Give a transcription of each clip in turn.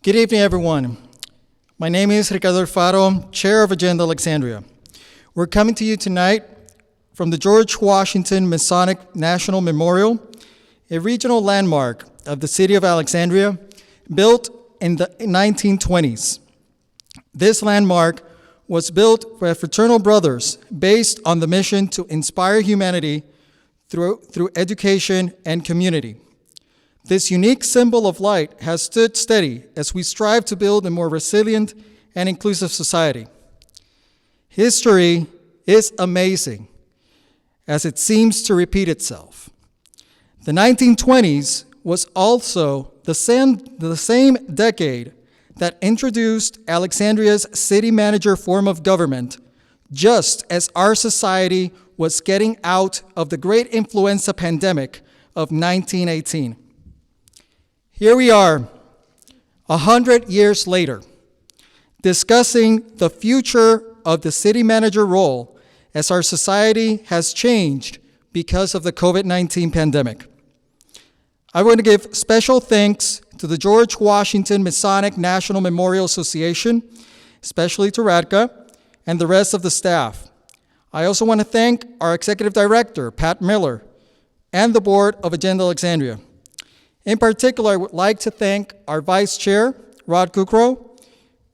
Good evening, everyone. My name is Ricardo Alfaro, Chair of Agenda Alexandria. We're coming to you tonight from the George Washington Masonic National Memorial, a regional landmark of the city of Alexandria, built in the 1920s. This landmark was built by fraternal brothers based on the mission to inspire humanity through education and community. This unique symbol of light has stood steady as we strive to build a more resilient and inclusive society. History is amazing, as it seems to repeat itself. The 1920s was also the same decade that introduced Alexandria's city manager form of government, just as our society was getting out of the great influenza pandemic of 1918. Here we are, 100 years later, discussing the future of the city manager role as our society has changed because of the COVID-19 pandemic. I want to give special thanks to the George Washington Masonic National Memorial Association, especially to Radka, and the rest of the staff. I also want to thank our Executive Director, Pat Miller, and the Board of Agenda Alexandria. In particular, I would like to thank our Vice Chair, Rod Kukrow,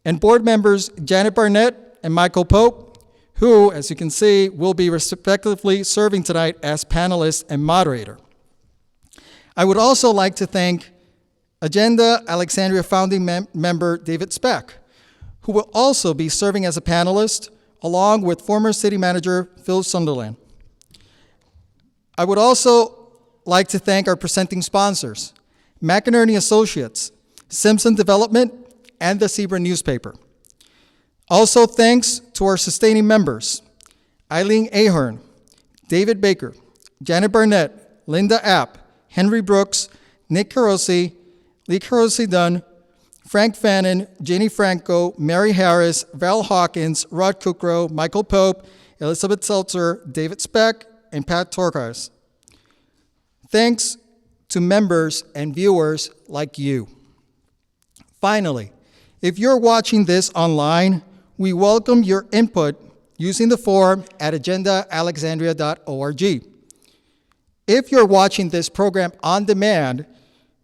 and board members Janet Barnett and Michael Pope, who, as you can see, will be respectively serving tonight as panelist and moderator. I would also like to thank Agenda Alexandria founding member David Speck, who will also be serving as a panelist, along with former city manager Phil Sunderland. I would also like to thank our presenting sponsors, McInerney Associates, Simpson Development, and the Zebra newspaper. Also thanks to our sustaining members, Eileen Ahern, David Baker, Janet Barnett, Linda App, Henry Brooks, Nick Carosi, Lee Carosi Dunn, Frank Fannin, Jenny Franco, Mary Harris, Val Hawkins, Rod Kukrow, Michael Pope, Elizabeth Seltzer, David Speck, and Pat Torkars. Thanks to members and viewers like you. Finally, if you're watching this online, we welcome your input using the form at agendaalexandria.org. If you're watching this program on demand,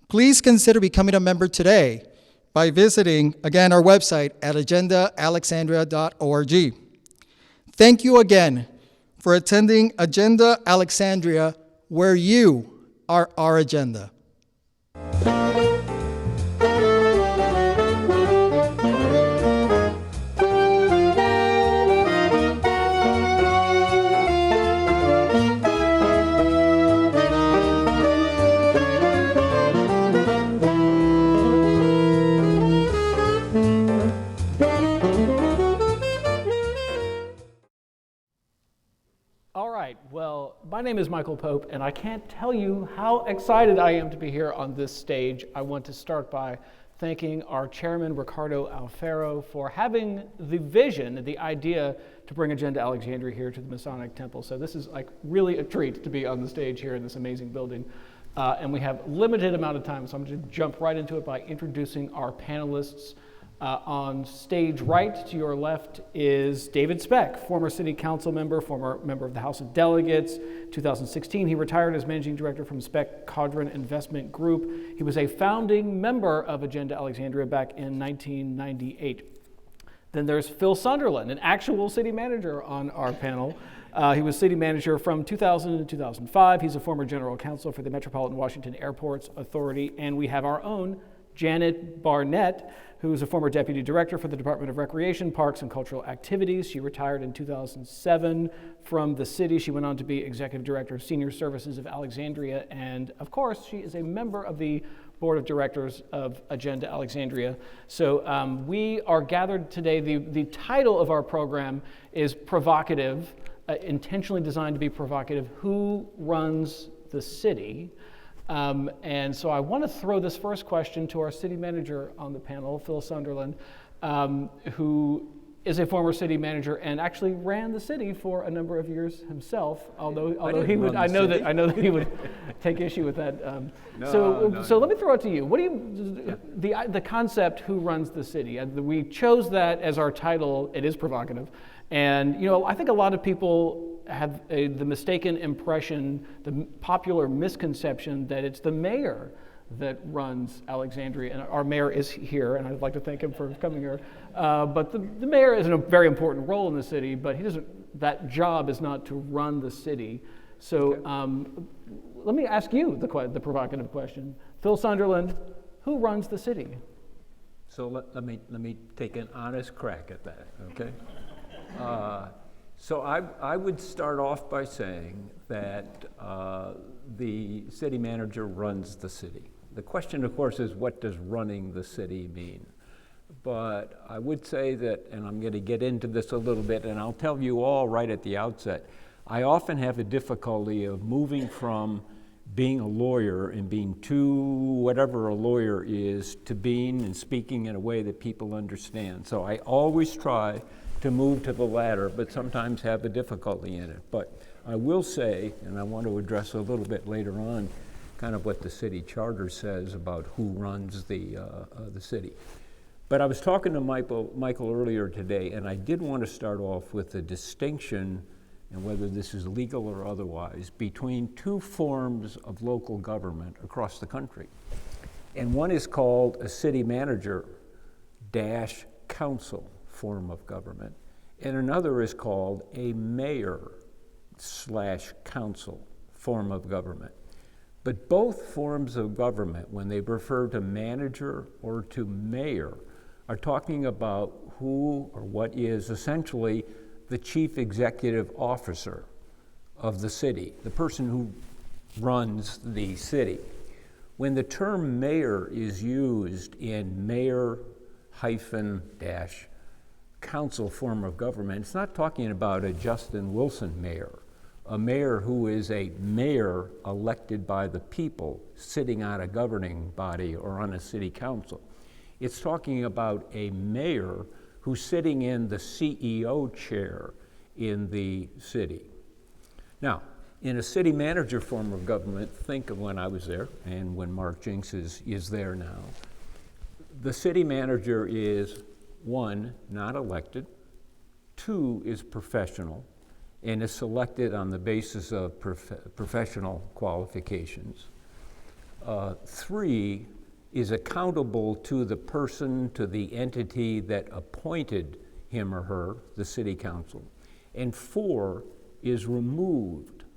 please consider becoming a member today by visiting, again, our website at agendaalexandria.org. Thank you again for attending Agenda Alexandria, where you are our agenda. Well, my name is Michael Pope, and I can't tell you how excited I am to be here on this stage. I want to start by thanking our chairman, Ricardo Alfaro, for having the vision, the idea to bring Agenda Alexandria here to the Masonic Temple. So this is like really a treat to be on the stage here in this amazing building. And we have limited amount of time, so I'm going to jump right into it by introducing our panelists. On stage right to your left is David Speck, former city council member, former member of the House of Delegates. 2016, he retired as managing director from Speck-Caudron Investment Group. He was a founding member of Agenda Alexandria back in 1998. Then there's Phil Sunderland, an actual city manager on our panel. He was city manager from 2000 to 2005. He's a former general counsel for the Metropolitan Washington Airports Authority. And we have our own Janet Barnett, who is a former deputy director for the Department of Recreation, Parks, and Cultural Activities. She retired in 2007 from the city. She went on to be executive director of Senior Services of Alexandria. And of course, she is a member of the board of directors of Agenda Alexandria. So we are gathered today. The title of our program is Provocative, intentionally designed to be provocative. Who runs the city? And so I want to throw this first question to our city manager on the panel, Phil Sunderland, who is a former city manager and actually ran the city for a number of years himself. Although he would, I know that he would take issue with that. So let me throw it to you. What do you the concept "who runs the city"? We chose that as our title. It is provocative, and I think a lot of people have the mistaken impression, the popular misconception that it's the mayor that runs Alexandria, and our mayor is here, and I'd like to thank him for coming here. But the mayor is in a very important role in the city, but he doesn't. That job is not to run the city. So let me ask you the provocative question, Phil Sunderland: who runs the city? So let me take an honest crack at that. Okay. So I would start off by saying that the city manager runs the city. The question, of course, is what does running the city mean? But I would say that, and I'm going to get into this a little bit, and I'll tell you all right at the outset, I often have a difficulty of moving from being a lawyer and being whatever a lawyer is, to being and speaking in a way that people understand. So I always try to move to the latter, but sometimes have a difficulty in it. But I will say, and I want to address a little bit later on, kind of what the city charter says about who runs the city. But I was talking to Michael earlier today, and I did want to start off with the distinction, and whether this is legal or otherwise, between two forms of local government across the country. And one is called a city manager - council form of government, and another is called a mayor / council form of government. But both forms of government, when they refer to manager or to mayor, are talking about who or what is essentially the chief executive officer of the city, the person who runs the city. When the term mayor is used in mayor - council form of government, it's not talking about a Justin Wilson mayor, a mayor who is a mayor elected by the people sitting on a governing body or on a city council. It's talking about a mayor who's sitting in the CEO chair in the city. Now, in a city manager form of government, think of when I was there and when Mark Jinks is there now. The city manager is, 1, not elected, 2, is professional, and is selected on the basis of professional qualifications. 3, is accountable to the person, to the entity that appointed him or her, the city council. And 4, is removable,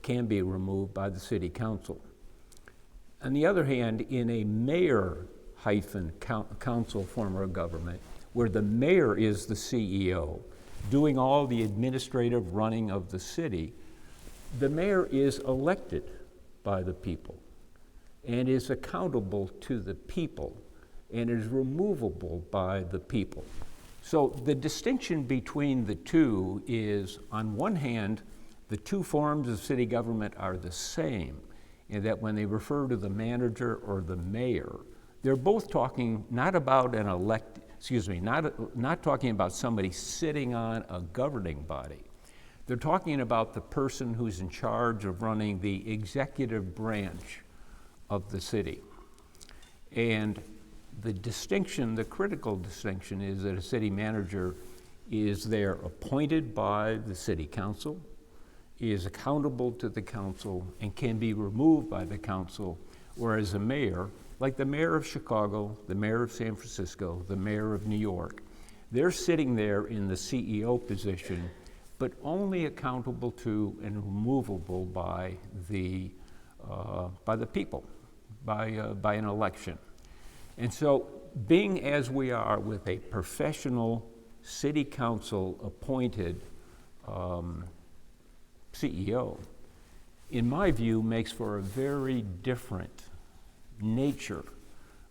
can be removed by the city council. On the other hand, in a mayor - council form of government, where the mayor is the CEO, doing all the administrative running of the city, the mayor is elected by the people and is accountable to the people and is removable by the people. So the distinction between the two is, on one hand, the two forms of city government are the same, in that when they refer to the manager or the mayor, they're both talking not about an not talking about somebody sitting on a governing body. They're talking about the person who's in charge of running the executive branch of the city. And the critical distinction is that a city manager is there appointed by the city council, is accountable to the council, and can be removed by the council, whereas a mayor, like the mayor of Chicago, the mayor of San Francisco, the mayor of New York, they're sitting there in the CEO position, but only accountable to and removable by the people, by an election. And so, being as we are with a professional city council appointed CEO, in my view, makes for a very different nature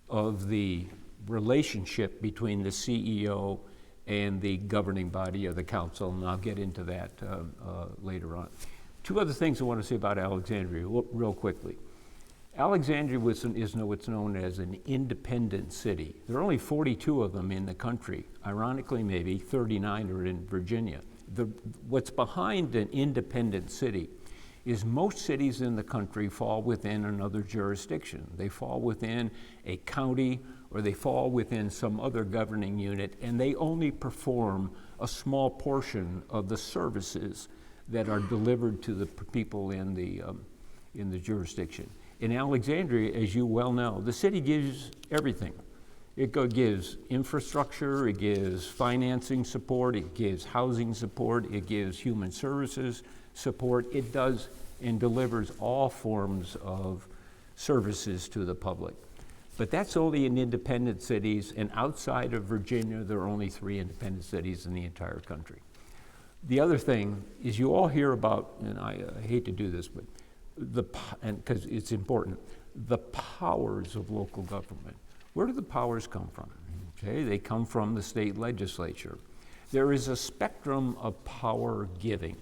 of the relationship between the CEO and the governing body of the council, and I'll get into that later on. Two other things I want to say about Alexandria real quickly. Alexandria is what's known as an independent city. There are only 42 of them in the country. Ironically, maybe 39 are in Virginia. What's behind an independent city is most cities in the country fall within another jurisdiction. They fall within a county or they fall within some other governing unit, and they only perform a small portion of the services that are delivered to the people in the jurisdiction. In Alexandria, as you well know, the city gives everything. It gives infrastructure, it gives financing support, it gives housing support, it gives human services support. It does and delivers all forms of services to the public. But that's only in independent cities, and outside of Virginia, there are only 3 independent cities in the entire country. The other thing is you all hear about, and I hate to do this, but because it's important, the powers of local government. Where do the powers come from? Okay, they come from the state legislature. There is a spectrum of power giving.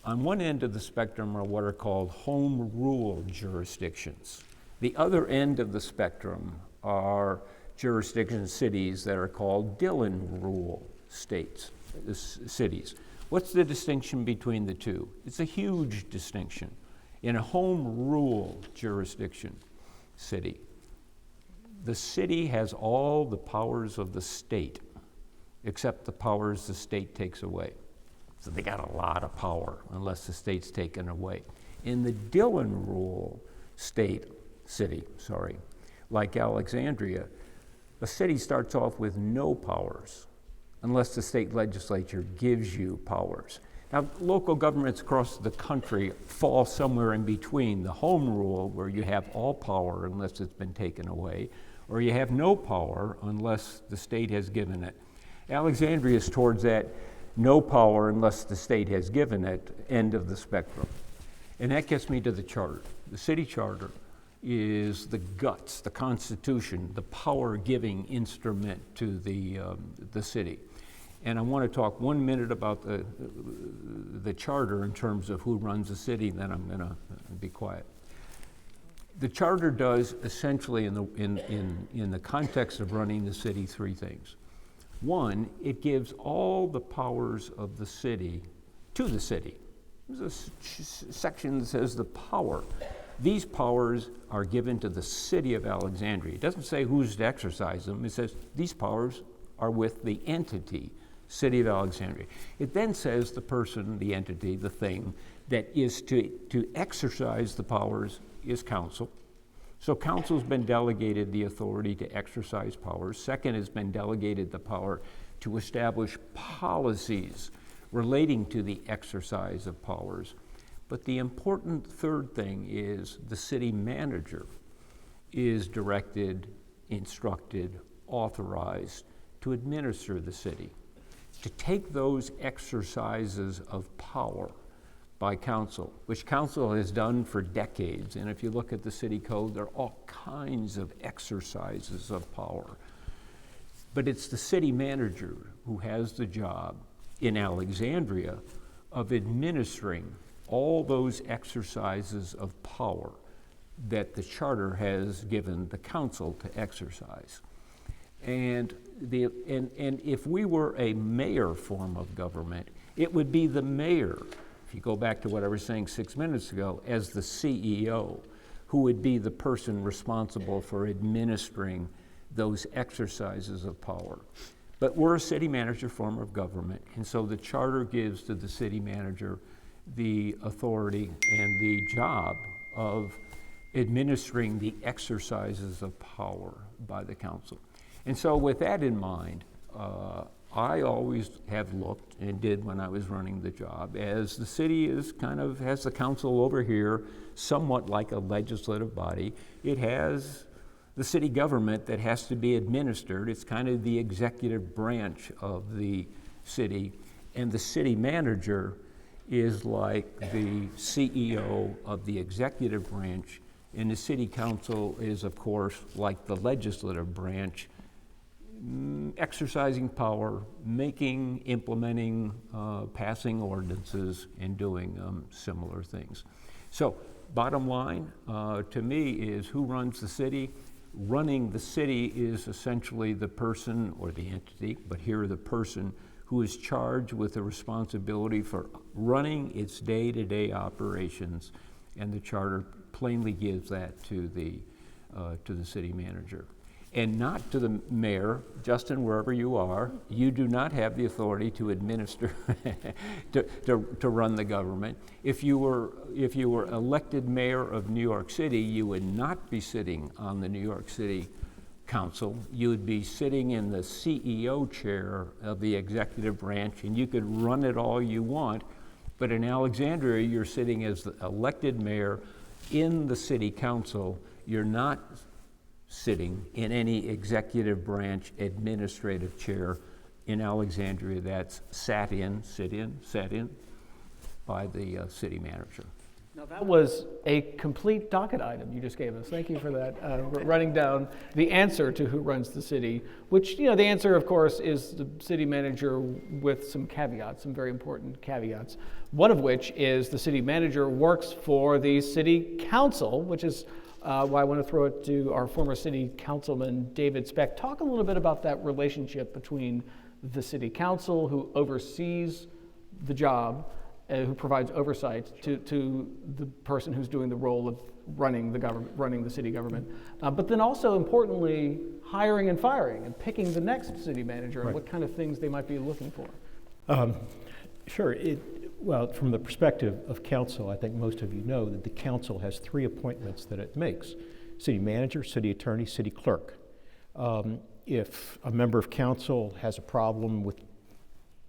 On one end of the spectrum are what are called home rule jurisdictions. The other end of the spectrum are jurisdictions, cities that are called Dillon rule cities. What's the distinction between the two? It's a huge distinction. In a home rule jurisdiction city, the city has all the powers of the state, except the powers the state takes away. So they got a lot of power unless the state's taken away. In the Dillon rule city, like Alexandria, a city starts off with no powers unless the state legislature gives you powers. Now, local governments across the country fall somewhere in between the home rule, where you have all power unless it's been taken away, or you have no power unless the state has given it. Alexandria is towards that no power unless the state has given it end of the spectrum. And that gets me to the charter. The city charter is the guts, the constitution, the power-giving instrument to the city. And I want to talk 1 minute about the charter in terms of who runs the city, then I'm going to be quiet. The charter does essentially, in the context of running the city, 3 things. 1, it gives all the powers of the city to the city. There's a section that says the power. These powers are given to the city of Alexandria. It doesn't say who's to exercise them. It says these powers are with the entity, City of Alexandria. It then says the person, the entity, the thing that is to exercise the powers is council. So council's been delegated the authority to exercise powers. Second, has been delegated the power to establish policies relating to the exercise of powers. But the important third thing is the city manager is directed, instructed, authorized to administer the city, to take those exercises of power by council, which council has done for decades. And if you look at the city code, there are all kinds of exercises of power. But it's the city manager who has the job in Alexandria of administering all those exercises of power that the charter has given the council to exercise. And if we were a mayor form of government, it would be the mayor, if you go back to what I was saying 6 minutes ago, as the CEO, who would be the person responsible for administering those exercises of power. But we're a city manager form of government, and so the charter gives to the city manager the authority and the job of administering the exercises of power by the council. And so with that in mind, I always have looked, and did when I was running the job, as the city is has the council over here, somewhat like a legislative body. It has the city government that has to be administered. It's kind of the executive branch of the city, and the city manager is like the CEO of the executive branch, and the city council is, of course, like the legislative branch, exercising power, implementing, passing ordinances, and doing similar things. So bottom line, to me, is who runs the city. Running the city is essentially the person or the entity, but here the person who is charged with the responsibility for running its day-to-day operations, and the charter plainly gives that to the city manager. And not to the mayor. Justin, wherever you are, you do not have the authority to administer, to run the government. If you were elected mayor of New York City, you would not be sitting on the New York City Council. You would be sitting in the CEO chair of the executive branch, and you could run it all you want. But in Alexandria, you're sitting as the elected mayor in the city council. You're not sitting in any executive branch administrative chair in Alexandria that's sat in by the city manager. Now that was a complete docket item you just gave us. Thank you for that, running down the answer to who runs the city, which, the answer, of course, is the city manager with some caveats, some very important caveats. One of which is the city manager works for the city council, which is why I want to throw it to our former city councilman, David Speck. Talk a little bit about that relationship between the city council, who oversees the job, who provides oversight to the person who's doing the role of running the city government, but then also importantly, hiring and firing and picking the next city manager, right, and what kind of things they might be looking for. Sure. Well, from the perspective of council, I think most of you know that the council has 3 appointments that it makes: city manager, city attorney, city clerk. If a member of council has a problem with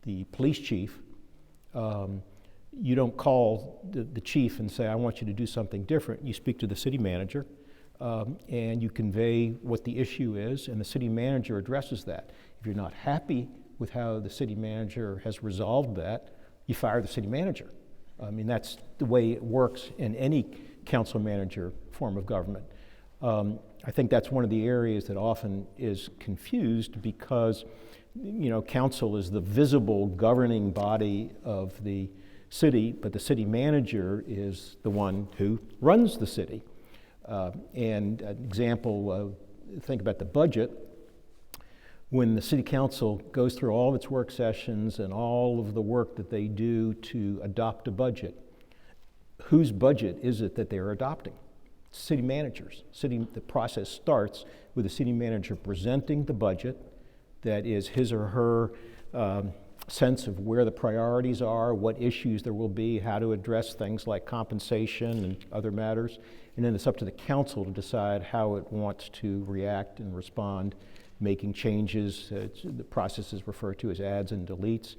the police chief, you don't call the chief and say, I want you to do something different. You speak to the city manager, and you convey what the issue is, and the city manager addresses that. If you're not happy with how the city manager has resolved that, you fire the city manager. I mean, that's the way it works in any council manager form of government. I think that's one of the areas that often is confused because, council is the visible governing body of the city, but the city manager is the one who runs the city. And an example, think about the budget. When the city council goes through all of its work sessions and all of the work that they do to adopt a budget, whose budget is it that they're adopting? City managers. The process starts with the city manager presenting the budget that is his or her sense of where the priorities are, what issues there will be, how to address things like compensation and other matters. And then it's up to the council to decide how it wants to react and respond, making changes. The process is referred to as adds and deletes.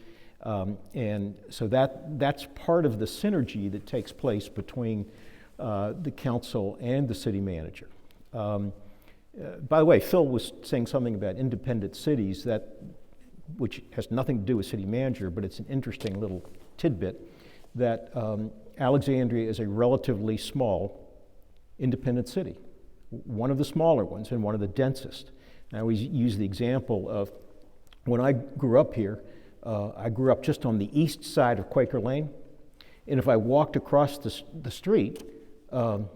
And so that's part of the synergy that takes place between the council and the city manager. By the way, Phil was saying something about independent cities, which has nothing to do with city manager, but it's an interesting little tidbit that Alexandria is a relatively small independent city, one of the smaller ones and one of the densest. I always use the example of when I grew up here, I grew up just on the east side of Quaker Lane, and if I walked across the street to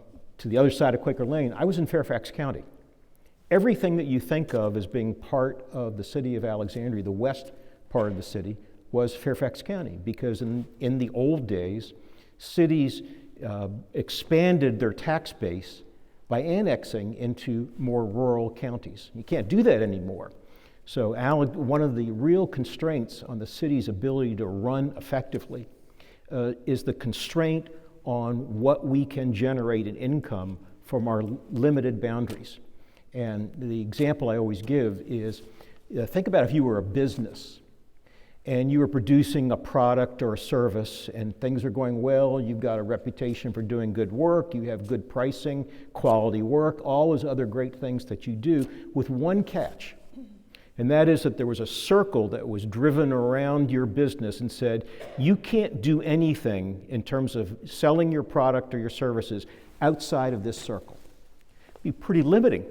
the other side of Quaker Lane, I was in Fairfax County. Everything that you think of as being part of the city of Alexandria, the west part of the city, was Fairfax County, because in the old days, cities expanded their tax base by annexing into more rural counties. You can't do that anymore. So one of the real constraints on the city's ability to run effectively is the constraint on what we can generate in income from our limited boundaries. And the example I always give is, think about if you were a business and you were producing a product or a service and things are going well, you've got a reputation for doing good work, you have good pricing, quality work, all those other great things that you do, with one catch. And that is that there was a circle that was driven around your business and said, you can't do anything in terms of selling your product or your services outside of this circle. It'd be pretty limiting.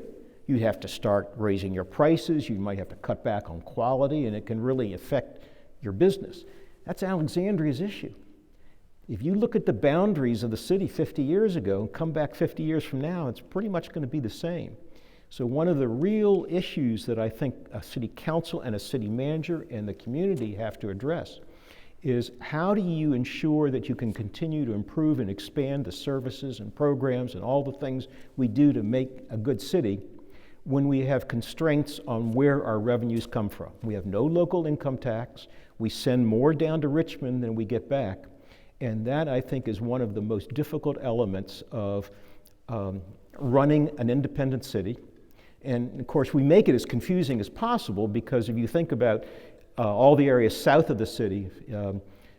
You'd have to start raising your prices, you might have to cut back on quality, and it can really affect your business. That's Alexandria's issue. If you look at the boundaries of the city 50 years ago and come back 50 years from now, it's pretty much going to be the same. So one of the real issues that I think a city council and a city manager and the community have to address is how do you ensure that you can continue to improve and expand the services and programs and all the things we do to make a good city when we have constraints on where our revenues come from. We have no local income tax. We send more down to Richmond than we get back. And that, I think, is one of the most difficult elements of running an independent city. And of course, we make it as confusing as possible because if you think about all the areas south of the city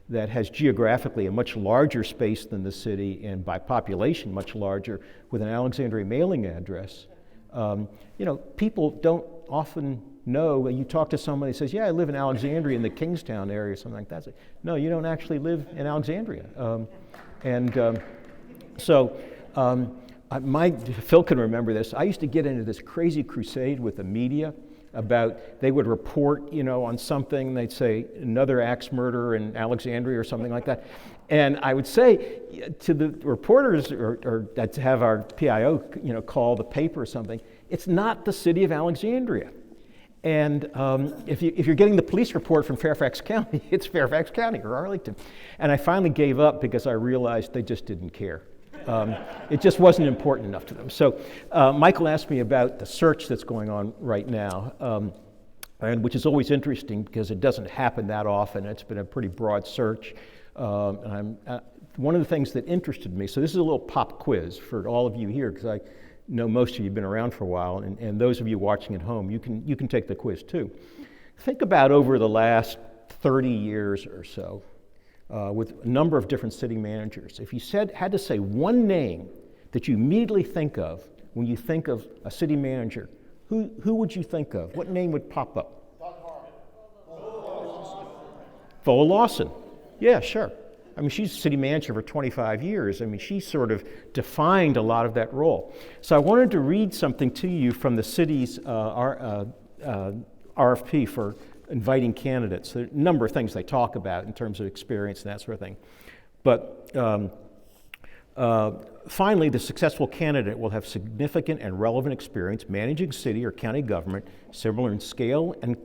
that has geographically a much larger space than the city and by population much larger with an Alexandria mailing address, people don't often know. You talk to somebody who says, yeah, I live in Alexandria in the Kingstown area or something like that. It's like, no, you don't actually live in Alexandria. Phil can remember this. I used to get into this crazy crusade with the media about, they would report, on something, they'd say another axe murder in Alexandria or something like that. And I would say to the reporters or to have our PIO, call the paper or something, it's not the city of Alexandria. And if you're getting the police report from Fairfax County, it's Fairfax County or Arlington. And I finally gave up because I realized they just didn't care. It just wasn't important enough to them. So Michael asked me about the search that's going on right now, and which is always interesting because it doesn't happen that often. It's been a pretty broad search. One of the things that interested me, so this is a little pop quiz for all of you here, because I know most of you have been around for a while, and those of you watching at home, you can take the quiz too. Think about over the last 30 years or so, with a number of different city managers. If you had to say one name that you immediately think of when you think of a city manager, who would you think of? What name would pop up? Vola Lawson. Yeah, sure. I mean, she's city manager for 25 years. I mean, she sort of defined a lot of that role. So I wanted to read something to you from the city's RFP for inviting candidates. There are a number of things they talk about in terms of experience and that sort of thing. But finally, the successful candidate will have significant and relevant experience managing city or county government, similar in scale and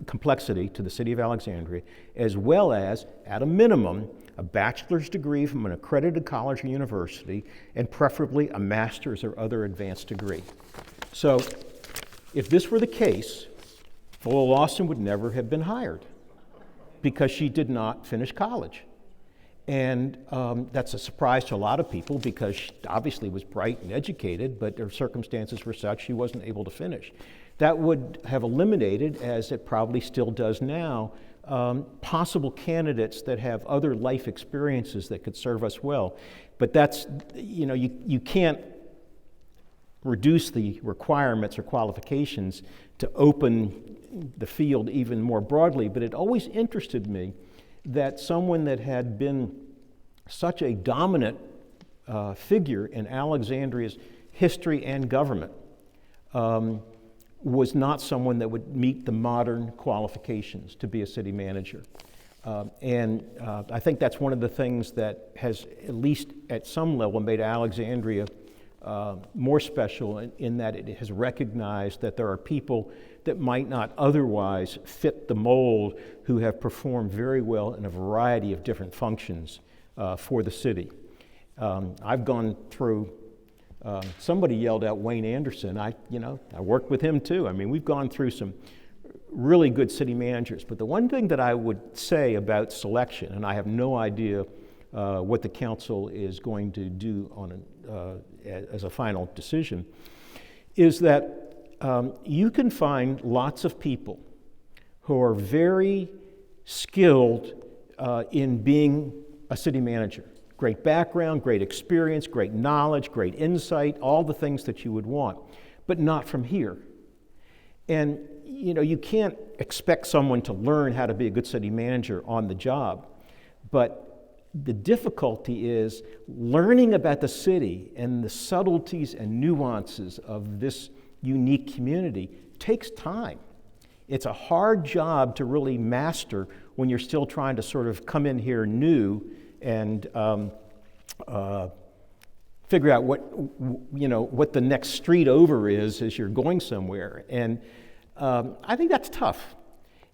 complexity to the city of Alexandria, as well as, at a minimum, a bachelor's degree from an accredited college or university, and preferably a master's or other advanced degree. So, if this were the case, Vola Lawson would never have been hired because she did not finish college. And that's a surprise to a lot of people because she obviously was bright and educated, but her circumstances were such she wasn't able to finish. That would have eliminated, as it probably still does now, possible candidates that have other life experiences that could serve us well. But that's, you can't reduce the requirements or qualifications to open the field even more broadly, but it always interested me that someone that had been such a dominant figure in Alexandria's history and government was not someone that would meet the modern qualifications to be a city manager. I think that's one of the things that has, at least at some level, made Alexandria more special in that it has recognized that there are people that might not otherwise fit the mold who have performed very well in a variety of different functions for the city. I've gone through, somebody yelled out Wayne Anderson. I worked with him too. I mean, we've gone through some really good city managers. But the one thing that I would say about selection, and I have no idea what the council is going to do on as a final decision, is that you can find lots of people who are very skilled in being a city manager. Great background, great experience, great knowledge, great insight, all the things that you would want, but not from here. And you can't expect someone to learn how to be a good city manager on the job, but the difficulty is learning about the city and the subtleties and nuances of this unique community takes time. It's a hard job to really master when you're still trying to sort of come in here new and figure out what the next street over is as you're going somewhere. And I think that's tough.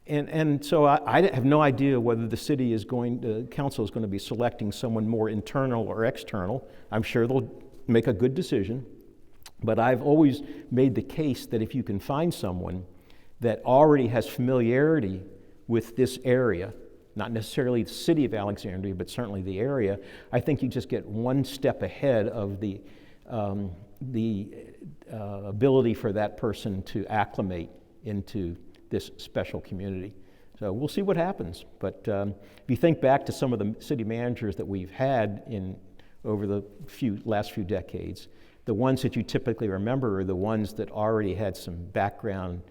And so I have no idea whether the council is going to be selecting someone more internal or external. I'm sure they'll make a good decision. But I've always made the case that if you can find someone that already has familiarity with this area, not necessarily the city of Alexandria, but certainly the area, I think you just get one step ahead of the ability for that person to acclimate into this special community. So we'll see what happens. But if you think back to some of the city managers that we've had over the last few decades, the ones that you typically remember are the ones that already had some background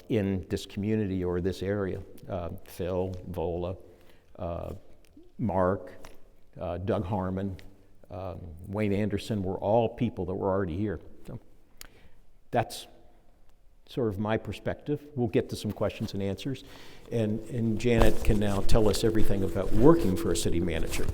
in this community or this area. Phil, Vola, Mark, Doug Harmon, Wayne Anderson were all people that were already here. So that's sort of my perspective. We'll get to some questions and answers. And Janet can now tell us everything about working for a city manager.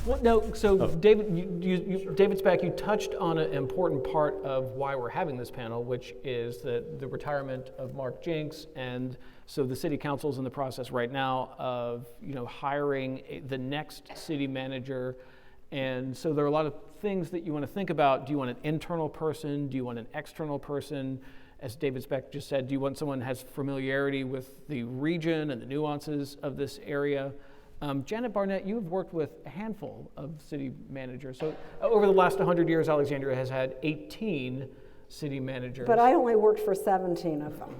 Well, no, so David, David Speck, you touched on an important part of why we're having this panel, which is the retirement of Mark Jinks, and so the city council is in the process right now of hiring the next city manager, and so there are a lot of things that you want to think about. Do you want an internal person? Do you want an external person? As David Speck just said, do you want someone who has familiarity with the region and the nuances of this area? Janet Barnett, you've worked with a handful of city managers. So over the last 100 years, Alexandria has had 18 city managers. But I only worked for 17 of them.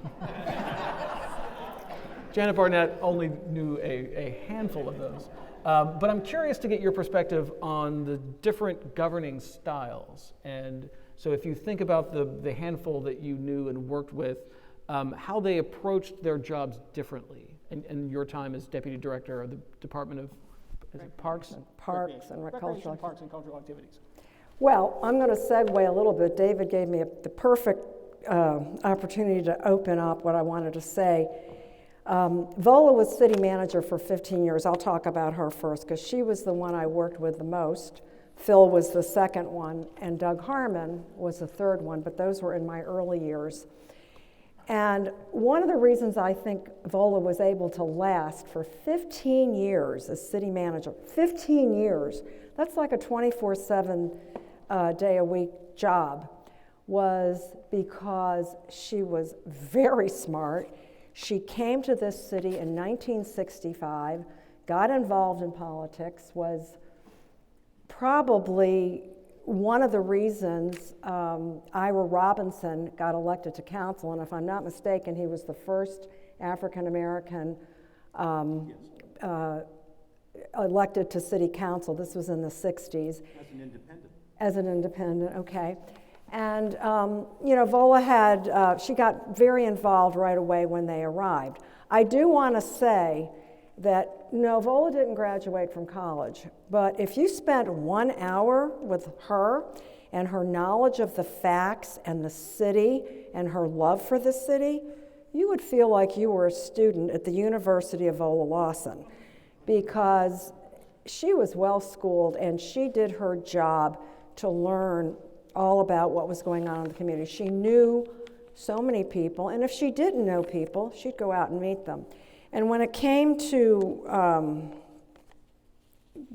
Janet Barnett only knew a handful of those. But I'm curious to get your perspective on the different governing styles. And so if you think about the handful that you knew and worked with, how they approached their jobs differently in your time as deputy director of the Department of Parks and Cultural Activities. Well, I'm going to segue a little bit. David gave me the perfect opportunity to open up what I wanted to say. Vola was city manager for 15 years. I'll talk about her first because she was the one I worked with the most. Phil was the second one, and Doug Harmon was the third one, but those were in my early years. And one of the reasons I think Vola was able to last for 15 years as city manager, 15 years, that's like a 24/7 day a week job, was because she was very smart. She came to this city in 1965, got involved in politics, was probably one of the reasons Ira Robinson got elected to council, and if I'm not mistaken, he was the first African-American elected to city council. This was in the 60s. As an independent. As an independent, okay. And, Vola she got very involved right away when they arrived. I do want to say that, no, Vola didn't graduate from college, but if you spent 1 hour with her and her knowledge of the facts and the city and her love for the city, you would feel like you were a student at the University of Vola Lawson, because she was well schooled and she did her job to learn all about what was going on in the community. She knew so many people, and if she didn't know people, she'd go out and meet them. And when it came to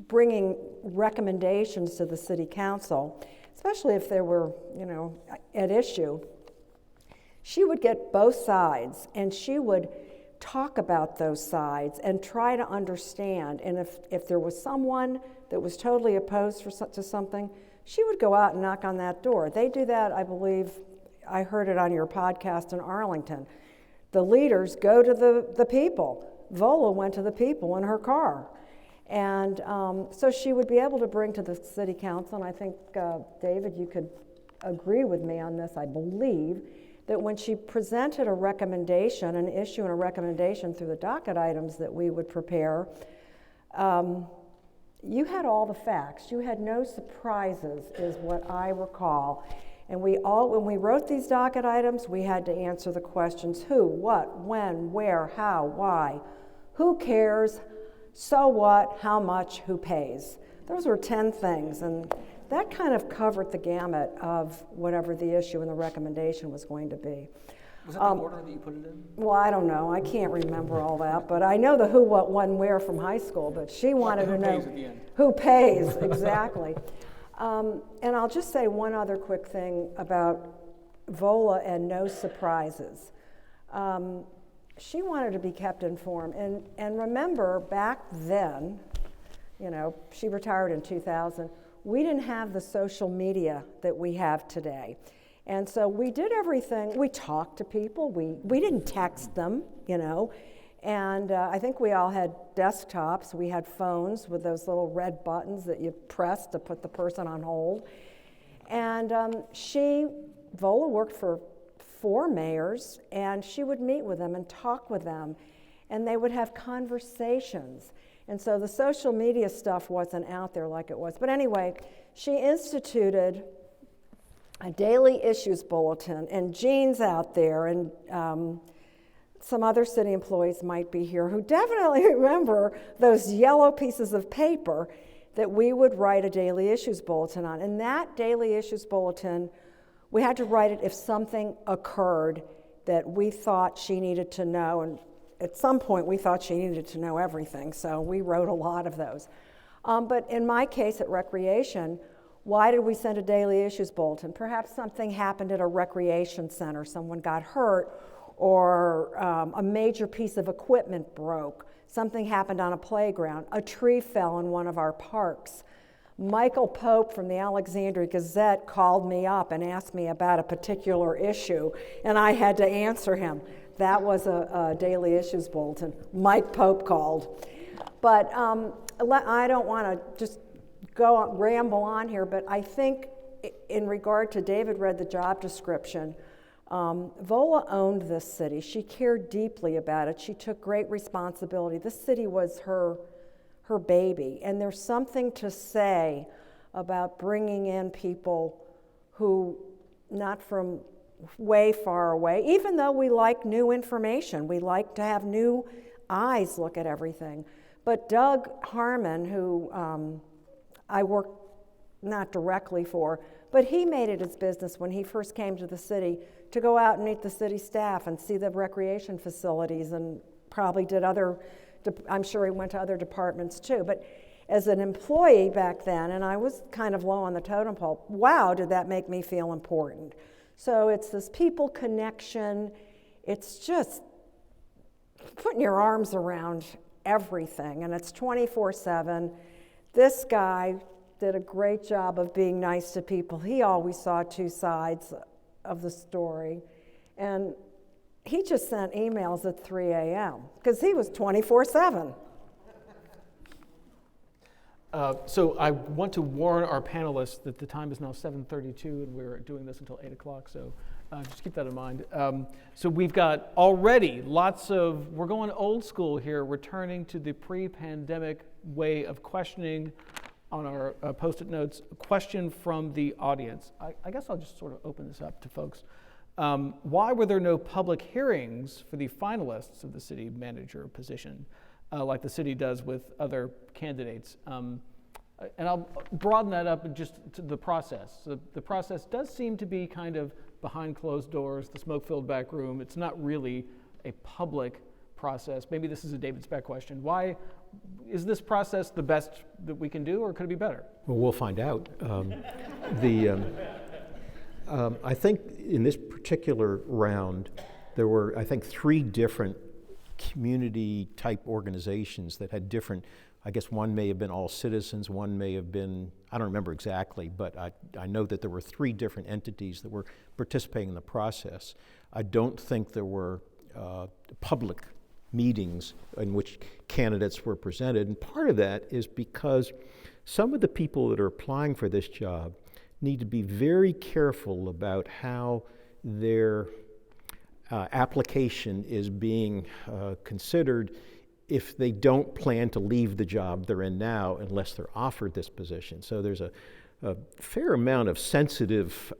bringing recommendations to the city council, especially if they were, at issue, she would get both sides and she would talk about those sides and try to understand. And if there was someone that was totally opposed to something, she would go out and knock on that door. They do that, I believe, I heard it on your podcast in Arlington. The leaders go to the people. Vola went to the people in her car. And so she would be able to bring to the city council, and I think, David, you could agree with me on this, I believe, that when she presented a recommendation, an issue and a recommendation through the docket items that we would prepare, you had all the facts. You had no surprises, is what I recall. And when we wrote these docket items, we had to answer the questions: who, what, when, where, how, why, who cares, so what, how much, who pays. Those were 10 things, and that kind of covered the gamut of whatever the issue and the recommendation was going to be. Was that the order that you put it in? Well, I don't know. I can't remember all that, but I know the who, what, when, where from high school, but she wanted to know Who pays at the end. who pays, exactly. And I'll just say one other quick thing about Vola and no surprises. She wanted to be kept informed, and remember back then, you know, she retired in 2000, we didn't have the social media that we have today. And so we did everything, we talked to people, we didn't text them, you know, and I think we all had desktops, we had phones with those little red buttons that you press to put the person on hold. And Vola worked for 4 mayors, and she would meet with them and talk with them, and they would have conversations. And so the social media stuff wasn't out there like it was. But anyway, she instituted a daily issues bulletin, and Jean's out there, and some other city employees might be here who definitely remember those yellow pieces of paper that we would write a daily issues bulletin on. And that daily issues bulletin, we had to write it if something occurred that we thought she needed to know, and at some point we thought she needed to know everything, so we wrote a lot of those. But in my case at Recreation, why did we send a daily issues bulletin? Perhaps something happened at a recreation center, someone got hurt, or a major piece of equipment broke, something happened on a playground, a tree fell in one of our parks. Michael Pope from the Alexandria Gazette called me up and asked me about a particular issue, and I had to answer him. That was a daily issues bulletin. Mike Pope called. But I don't want to just ramble on here, but I think in regard to David read the job description, Vola owned this city. She cared deeply about it. She took great responsibility. This city was her baby, and there's something to say about bringing in people who, not from way far away, even though we like new information, we like to have new eyes look at everything. But Doug Harmon, who I work not directly for, but he made it his business when he first came to the city to go out and meet the city staff and see the recreation facilities, and probably did other, I'm sure he went to other departments too. But as an employee back then, and I was kind of low on the totem pole, wow, did that make me feel important. So it's this people connection, it's just putting your arms around everything, and it's 24/7. This guy did a great job of being nice to people. He always saw 2 sides of the story, and he just sent emails at 3 a.m. because he was 24/7. So I want to warn our panelists that the time is now 7:32 and we're doing this until 8 o'clock, so just keep that in mind. So we've got already we're going old school here, returning to the pre-pandemic way of questioning on our Post-it notes. A question from the audience. I guess I'll just sort of open this up to folks. Why were there no public hearings for the finalists of the city manager position? Like the city does with other candidates. And I'll broaden that up just to the process. So the process does seem to be kind of behind closed doors, the smoke-filled back room. It's not really a public process. Maybe this is a David Speck question. Why is this process the best that we can do, or could it be better? Well, we'll find out. I think in this particular round, there were, I think, 3 different community-type organizations that had different, I guess one may have been all citizens, one may have been, I don't remember exactly, but I know that there were 3 different entities that were participating in the process. I don't think there were public meetings in which candidates were presented, and part of that is because some of the people that are applying for this job need to be very careful about how their application is being considered if they don't plan to leave the job they're in now unless they're offered this position. So there's a fair amount of sensitive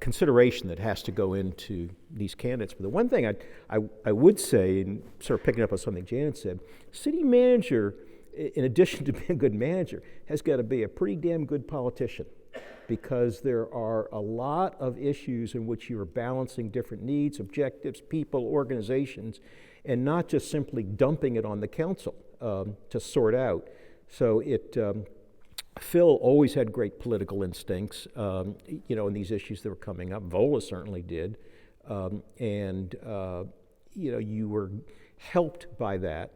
consideration that has to go into these candidates. But the one thing I would say, and sort of picking up on something Janet said, city manager, in addition to being a good manager, has got to be a pretty damn good politician, because there are a lot of issues in which you are balancing different needs, objectives, people, organizations, and not just simply dumping it on the council to sort out. So Phil always had great political instincts, in these issues that were coming up. Vola certainly did. You were helped by that.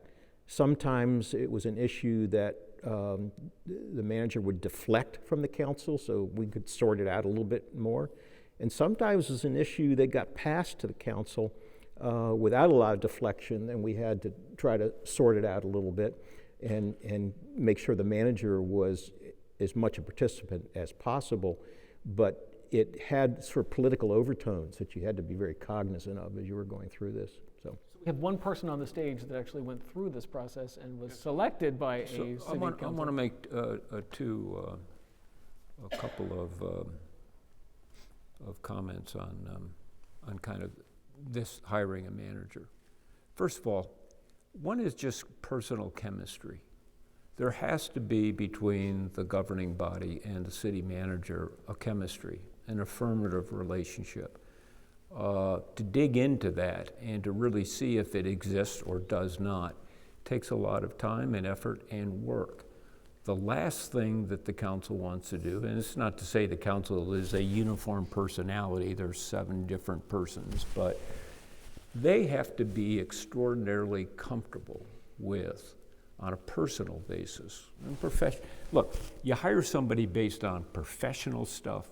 Sometimes it was an issue that the manager would deflect from the council so we could sort it out a little bit more. And sometimes it was an issue that got passed to the council without a lot of deflection, and we had to try to sort it out a little bit and make sure the manager was as much a participant as possible. But it had sort of political overtones that you had to be very cognizant of as you were going through this. So we have one person on the stage that actually went through this process and was selected by a city council. I want to make a couple of comments on kind of this hiring a manager. First of all, one is just personal chemistry. There has to be between the governing body and the city manager a chemistry, an affirmative relationship. To dig into that and to really see if it exists or does not takes a lot of time and effort and work. The last thing that the council wants to do, and it's not to say the council is a uniform personality, there's 7 different persons, but they have to be extraordinarily comfortable with, on a personal basis, and look, you hire somebody based on professional stuff,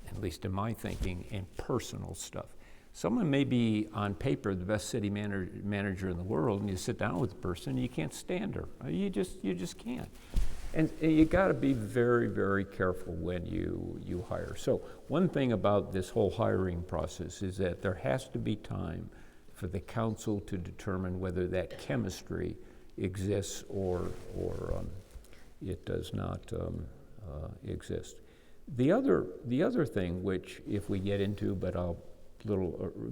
at least in my thinking, and personal stuff. Someone may be on paper the best city manager in the world, and you sit down with the person, and you can't stand her. You just can't. And you got to be very, very careful when you hire. So one thing about this whole hiring process is that there has to be time for the council to determine whether that chemistry exists or it does not exist. The other thing, which if we get into, but I'll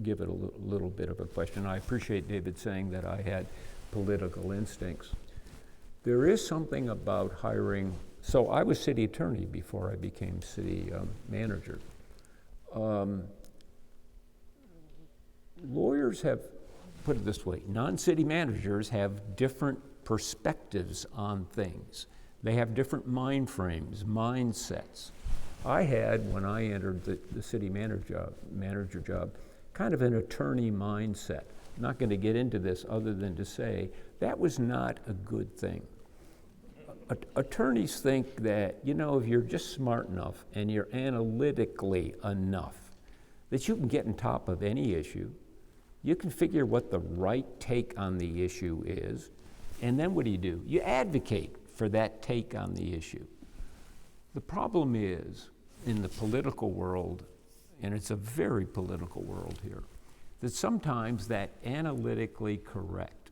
give it a little bit of a question. I appreciate David saying that I had political instincts. There is something about hiring. So I was city attorney before I became city manager. Lawyers have, put it this way, non-city managers have different perspectives on things. They have different mind frames, mindsets. I had, when I entered the city manager job, kind of an attorney mindset. I'm not going to get into this other than to say that was not a good thing. Attorneys think that, if you're just smart enough and you're analytically enough, that you can get on top of any issue, you can figure what the right take on the issue is, and then what do? You advocate for that take on the issue. The problem is, in the political world, and it's a very political world here, that sometimes that analytically correct,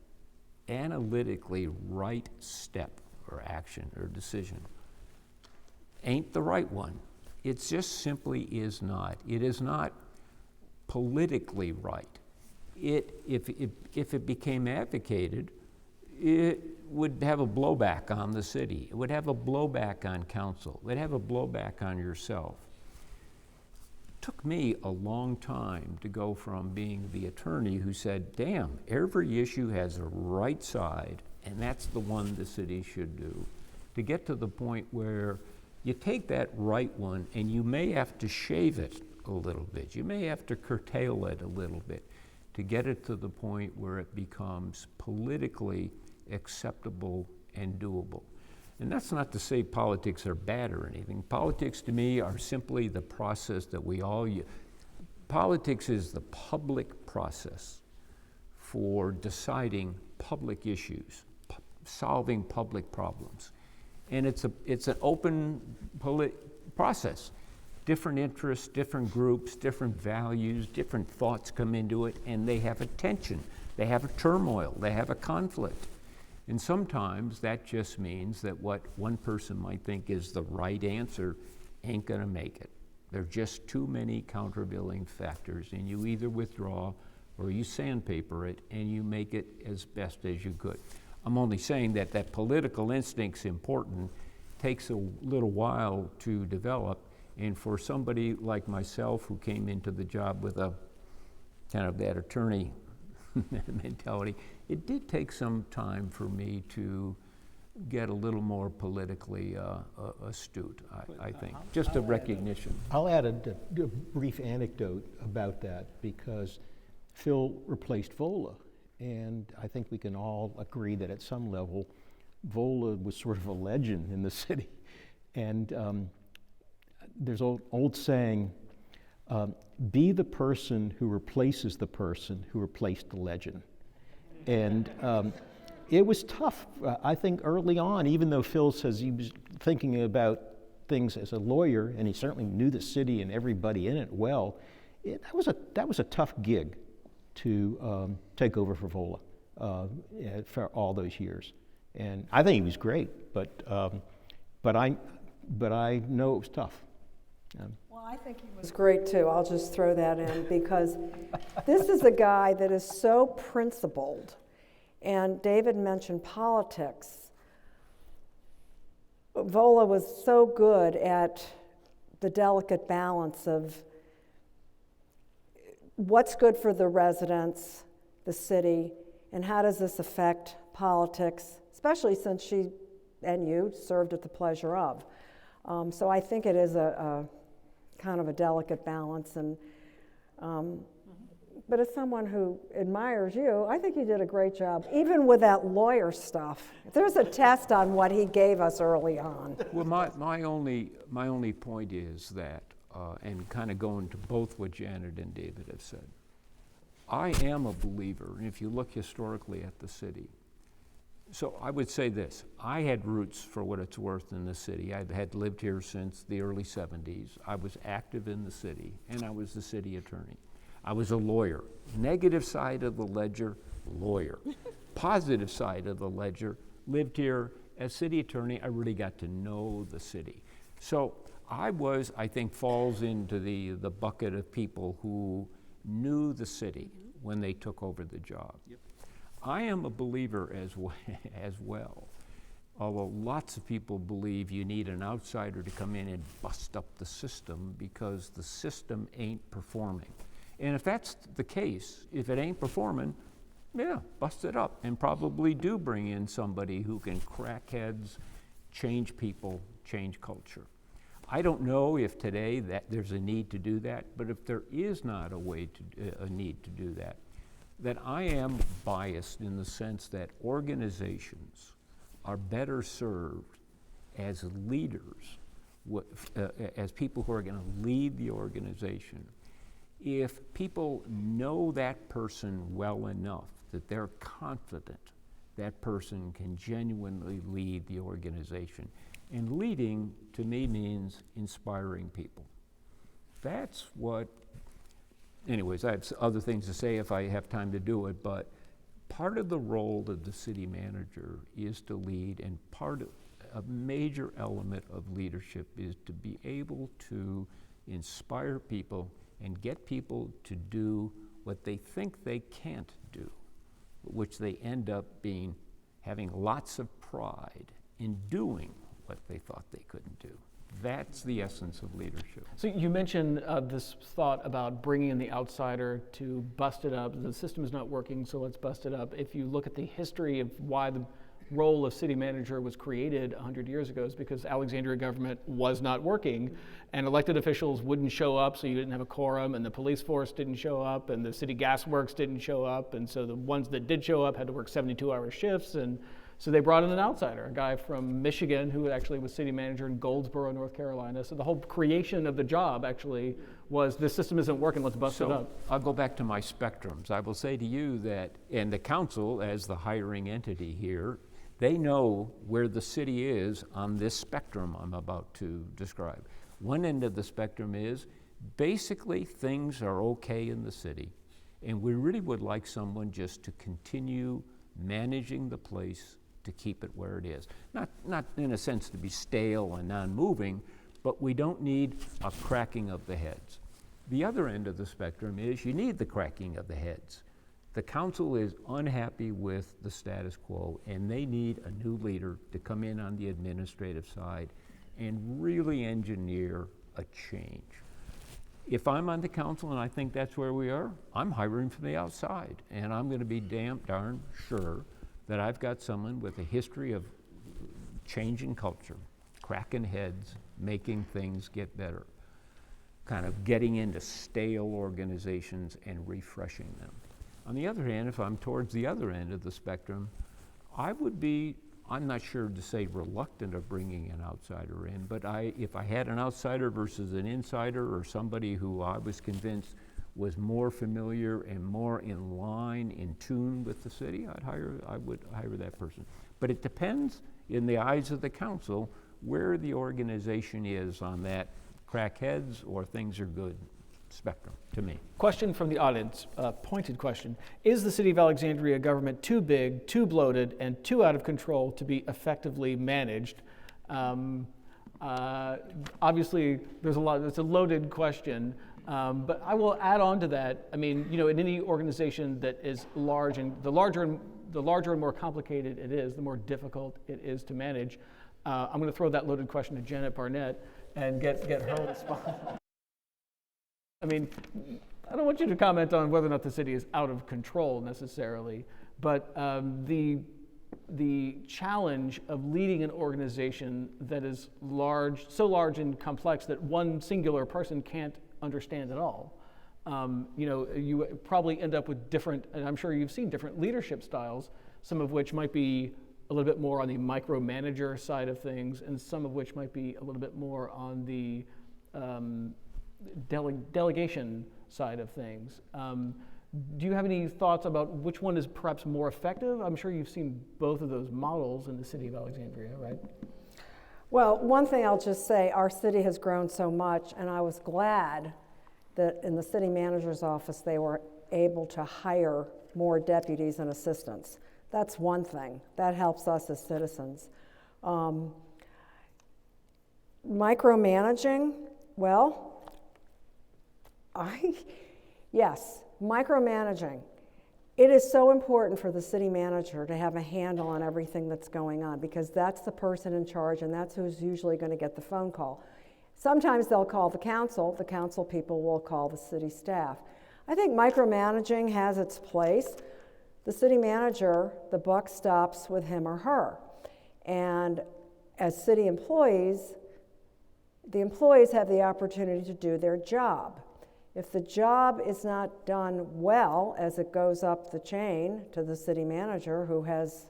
analytically right step or action or decision ain't the right one. It just simply is not. It is not politically right. If it became advocated, it would have a blowback on the city. It would have a blowback on council. It would have a blowback on yourself. It took me a long time to go from being the attorney who said, damn, every issue has a right side, and that's the one the city should do, to get to the point where you take that right one and you may have to shave it a little bit. You may have to curtail it a little bit to get it to the point where it becomes politically acceptable and doable. And that's not to say politics are bad or anything. Politics to me are simply the process that we all use. Politics is the public process for deciding public issues, solving public problems. And it's an open process. Different interests, different groups, different values, different thoughts come into it, and they have a tension, they have a turmoil, they have a conflict. And sometimes that just means that what one person might think is the right answer ain't gonna make it. There are just too many countervailing factors, and you either withdraw or you sandpaper it and you make it as best as you could. I'm only saying that that political instinct's important, takes a little while to develop, and for somebody like myself who came into the job with a kind of that attorney mentality, it did take some time for me to get a little more politically astute, I think. Just a recognition. I'll add a brief anecdote about that, because Phil replaced Vola, and I think we can all agree that at some level Vola was sort of a legend in the city. And there's an old saying, be the person who replaces the person who replaced the legend. And it was tough. I think early on, even though Phil says he was thinking about things as a lawyer, and he certainly knew the city and everybody in it well, that was a tough gig to take over for Vola for all those years. And I think he was great, but I know it was tough. Well, I think he was great too. I'll just throw that in, because this is a guy that is so principled. And David mentioned politics. Vola was so good at the delicate balance of what's good for the residents, the city, and how does this affect politics, especially since she and you served at the pleasure of. So I think it is a kind of a delicate balance. And but as someone who admires you, I think you did a great job, even with that lawyer stuff. There's a test on what he gave us early on. Well, my only point is that, and kind of going to both what Janet and David have said, I am a believer, and if you look historically at the city, so I would say this, I had roots, for what it's worth, in the city. I had lived here since the early 70s. I was active in the city, and I was the city attorney. I was a lawyer. Negative side of the ledger, lawyer. Positive side of the ledger, lived here as city attorney. I really got to know the city. So I think, falls into the bucket of people who knew the city when they took over the job. Yep. I am a believer as well, although lots of people believe you need an outsider to come in and bust up the system because the system ain't performing. And if that's the case, if it ain't performing, yeah, bust it up, and probably do bring in somebody who can crack heads, change people, change culture. I don't know if today that there's a need to do that, but if there is not a need to do that, then I am biased in the sense that organizations are better served as leaders, as people who are going to lead the organization, if people know that person well enough that they're confident that person can genuinely lead the organization. And leading, to me, means inspiring people. That's what, anyways, I have other things to say if I have time to do it, but part of the role of the city manager is to lead, and a major element of leadership is to be able to inspire people and get people to do what they think they can't do, which they end up having lots of pride in doing what they thought they couldn't do. That's the essence of leadership. So you mentioned this thought about bringing in the outsider to bust it up. The system is not working, so let's bust it up. If you look at the history of why the role of city manager was created 100 years ago, is because Alexandria government was not working, and elected officials wouldn't show up, so you didn't have a quorum, and the police force didn't show up, and the city gas works didn't show up, and so the ones that did show up had to work 72-hour shifts, and so they brought in an outsider, a guy from Michigan who actually was city manager in Goldsboro, North Carolina. So the whole creation of the job actually was, this system isn't working, let's bust it up. I'll go back to my spectrums. I will say to you that, and the council as the hiring entity here, they know where the city is on this spectrum I'm about to describe. One end of the spectrum is basically things are okay in the city, and we really would like someone just to continue managing the place to keep it where it is. Not in a sense to be stale and non-moving, but we don't need a cracking of the heads. The other end of the spectrum is you need the cracking of the heads. The council is unhappy with the status quo, and they need a new leader to come in on the administrative side and really engineer a change. If I'm on the council and I think that's where we are, I'm hiring from the outside, and I'm going to be darn sure that I've got someone with a history of changing culture, cracking heads, making things get better, kind of getting into stale organizations and refreshing them. On the other hand, if I'm towards the other end of the spectrum, I would be, I'm not sure to say reluctant of bringing an outsider in, but if I had an outsider versus an insider, or somebody who I was convinced was more familiar and more in line, in tune with the city, I would hire that person. But it depends, in the eyes of the council, where the organization is on that crack heads or things are good spectrum, to me. Question from the audience, pointed question. Is the City of Alexandria government too big, too bloated, and too out of control to be effectively managed? Obviously, it's a loaded question, but I will add on to that. I mean, you know, in any organization that is large, and the larger and more complicated it is, the more difficult it is to manage. I'm going to throw that loaded question to Janet Barnett and get her response. I mean, I don't want you to comment on whether or not the city is out of control necessarily, but the challenge of leading an organization that is large, so large and complex that one singular person can't understand at all. You know, you probably end up with different, and I'm sure you've seen different leadership styles, some of which might be a little bit more on the micromanager side of things, and some of which might be a little bit more on the delegation side of things. Do you have any thoughts about which one is perhaps more effective? I'm sure you've seen both of those models in the city of Alexandria, right? Well, one thing I'll just say, our city has grown so much, and I was glad that in the city manager's office they were able to hire more deputies and assistants. That's one thing. That helps us as citizens. Micromanaging, well, yes, micromanaging. It is so important for the city manager to have a handle on everything that's going on, because that's the person in charge, and that's who's usually going to get the phone call. Sometimes they'll call the council people will call the city staff. I think micromanaging has its place. The city manager, the buck stops with him or her. And as city employees, the employees have the opportunity to do their job. If the job is not done well as it goes up the chain to the city manager, who has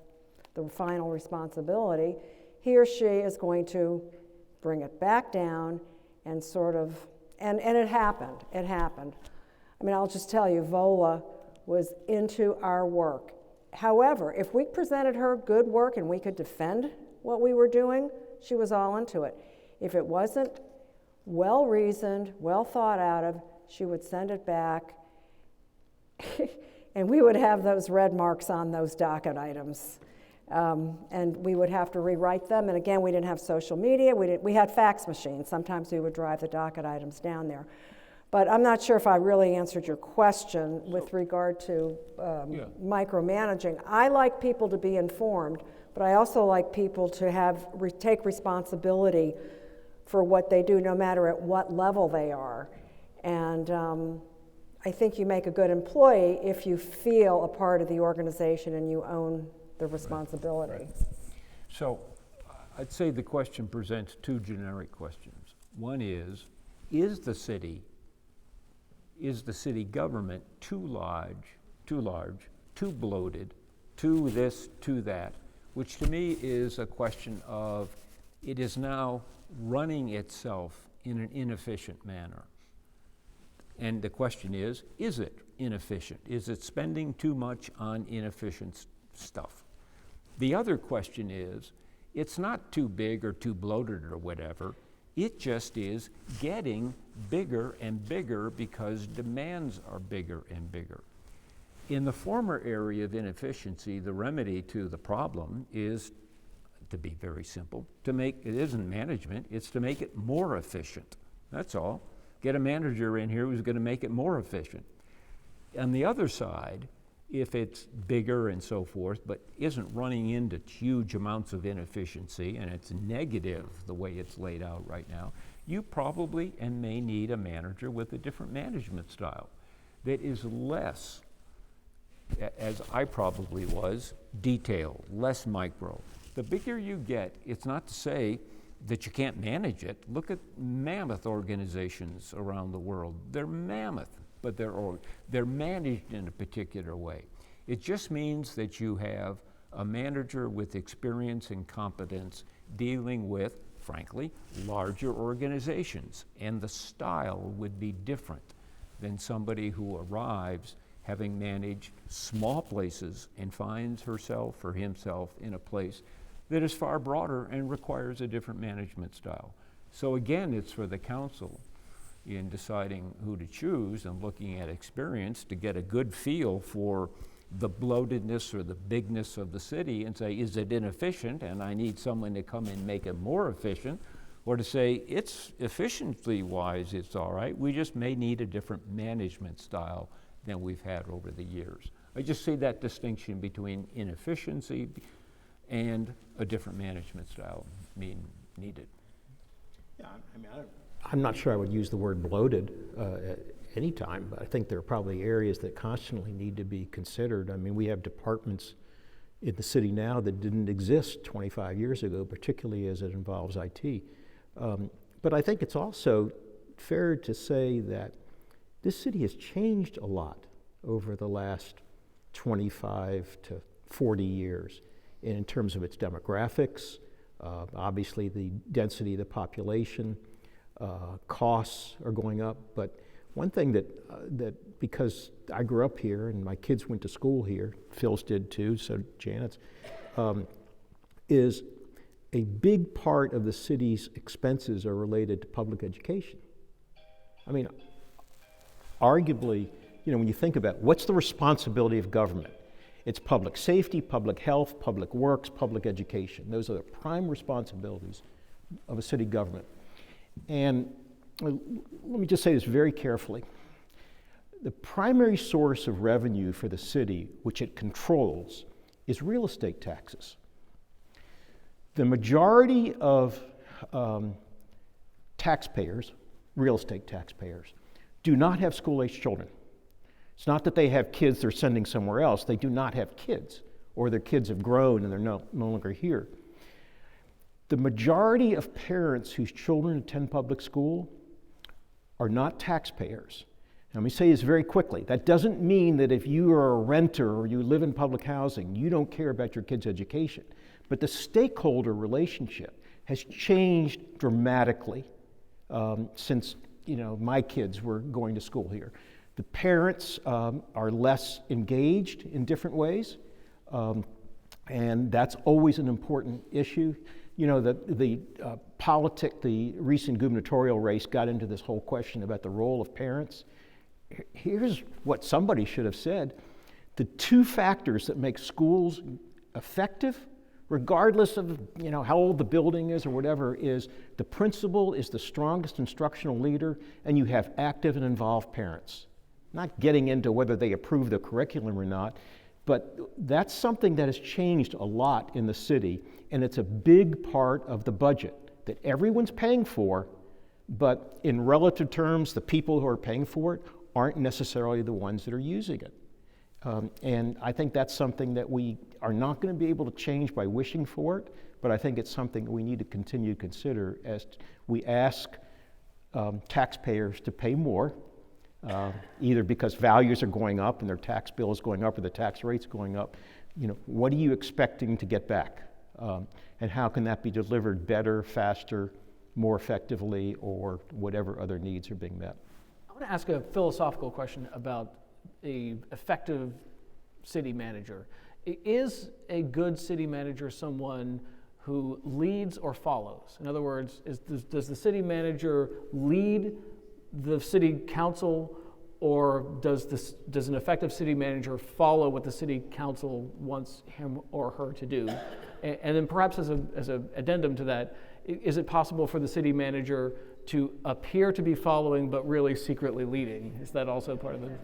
the final responsibility, he or she is going to bring it back down and sort of, and it happened. I mean, I'll just tell you, Vola was into our work. However, if we presented her good work and we could defend what we were doing, she was all into it. If it wasn't well-reasoned, well thought out of, she would send it back, and we would have those red marks on those docket items. And we would have to rewrite them, and again, we didn't have social media, we had fax machines. Sometimes we would drive the docket items down there. But I'm not sure if I really answered your question with regard to micromanaging. I like people to be informed, but I also like people to take responsibility for what they do, no matter at what level they are. And I think you make a good employee if you feel a part of the organization and you own the responsibility. Right. So I'd say the question presents two generic questions. One is the city government too large, too bloated, too this, too that, which to me is a question of it is now running itself in an inefficient manner. And the question is it inefficient? Is it spending too much on inefficient stuff? The other question is, it's not too big or too bloated or whatever. It just is getting bigger and bigger because demands are bigger and bigger. In the former area of inefficiency, the remedy to the problem is to be very simple, it isn't management, it's to make it more efficient. That's all. Get a manager in here who's going to make it more efficient. On the other side, if it's bigger and so forth, but isn't running into huge amounts of inefficiency and it's negative the way it's laid out right now, you probably and may need a manager with a different management style that is less, as I probably was, detailed, less micro. The bigger you get, it's not to say that you can't manage it. Look at mammoth organizations around the world. They're mammoth, but they're managed in a particular way. It just means that you have a manager with experience and competence dealing with, frankly, larger organizations, and the style would be different than somebody who arrives having managed small places and finds herself or himself in a place that is far broader and requires a different management style. So again, it's for the council in deciding who to choose and looking at experience to get a good feel for the bloatedness or the bigness of the city and say, is it inefficient and I need someone to come and make it more efficient, or to say, it's efficiency wise, it's all right, we just may need a different management style than we've had over the years. I just see that distinction between inefficiency and a different management style being needed. Yeah, I mean, I'm not sure I would use the word bloated at any time, but I think there are probably areas that constantly need to be considered. I mean, we have departments in the city now that didn't exist 25 years ago, particularly as it involves IT. But I think it's also fair to say that this city has changed a lot over the last 25 to 40 years in terms of its demographics, obviously the density of the population, costs are going up. But one thing that because I grew up here and my kids went to school here, Phil's did too, so Janet's, is a big part of the city's expenses are related to public education. I mean, arguably, when you think about what's the responsibility of government, it's public safety, public health, public works, public education. Those are the prime responsibilities of a city government. And let me just say this very carefully. The primary source of revenue for the city, which it controls, is real estate taxes. The majority of taxpayers, real estate taxpayers, do not have school-aged children. It's not that they have kids they're sending somewhere else. They do not have kids, or their kids have grown and they're no longer here. The majority of parents whose children attend public school are not taxpayers. Now, let me say this very quickly. That doesn't mean that if you are a renter or you live in public housing, you don't care about your kids' education. But the stakeholder relationship has changed dramatically since my kids were going to school here. The parents are less engaged in different ways, and that's always an important issue. The recent gubernatorial race got into this whole question about the role of parents. Here's what somebody should have said. The two factors that make schools effective, regardless of how old the building is or whatever, is the principal is the strongest instructional leader and you have active and involved parents. Not getting into whether they approve the curriculum or not, but that's something that has changed a lot in the city, and it's a big part of the budget that everyone's paying for, but in relative terms, the people who are paying for it aren't necessarily the ones that are using it. And I think that's something that we are not going to be able to change by wishing for it, but I think it's something we need to continue to consider as we ask taxpayers to pay more, either because values are going up and their tax bill is going up or the tax rate's going up. What are you expecting to get back? And how can that be delivered better, faster, more effectively, or whatever other needs are being met? I want to ask a philosophical question about an effective city manager. Is a good city manager someone who leads or follows? In other words, does the city manager lead the city council, or does an effective city manager follow what the city council wants him or her to do? And then perhaps as an addendum to that, is it possible for the city manager to appear to be following but really secretly leading? Is that also part of it?